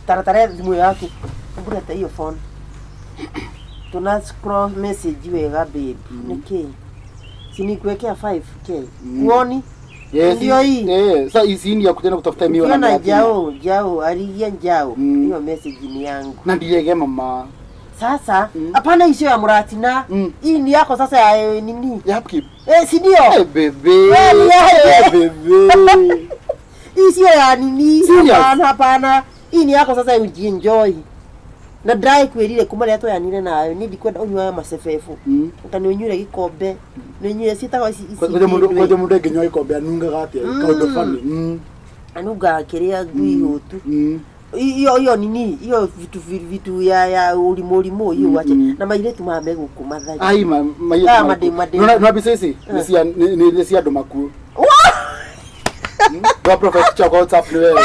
taratara simu yako ngureta hiyo phone tuna scroll message wega baby niki sinikuwekea 5k uoni ndio hii sasa hizi ndio kutenda kutafuta mimi na jao aliye jao hiyo message ni yangu na ndiye mama sasa hapana hiyo ya Muratina hii ni yako sasa ya nini ya upkeep si ndio bebe bebe hii sio ya nini hapana hii ni yako sasa ujienjoy na dry kwelile kumale ato ya nile nayo nidi kwenda unywa masefefu utanionyure gikombe nonyure sita kwa mundu nginywa gikombe anunga gati kaundo fani anuga kiria ngui hutu iyo nini iyo vitu ya ulimo hiyo wache na mailetu maame gukumathai ai mailetu no bisesi ni sia ndo maku wa prophet chako WhatsApp ni wewe